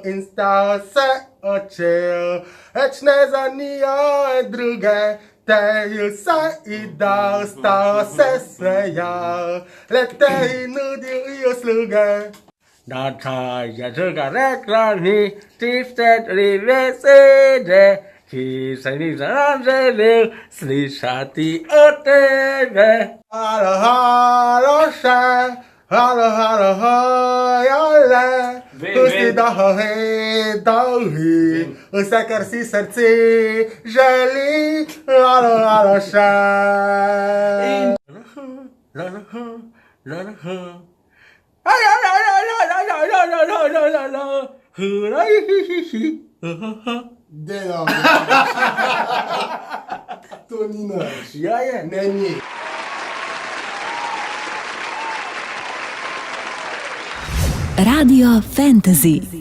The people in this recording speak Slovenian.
Insta se očel, več ne zanijo druge, teju se in da ostao se smejal, le teji nudil usluge. Na taj je druga rekla ni, tiste tri besede, ki se nisem želel slišati od tebe. Halo, halo, še, halo, halo, hojale, pusti dolhi, dolhi, vse, kar si srce želi, halo, halo, še. Delo. To ni naš. Ja je. Ne ni. Radio Fantasy.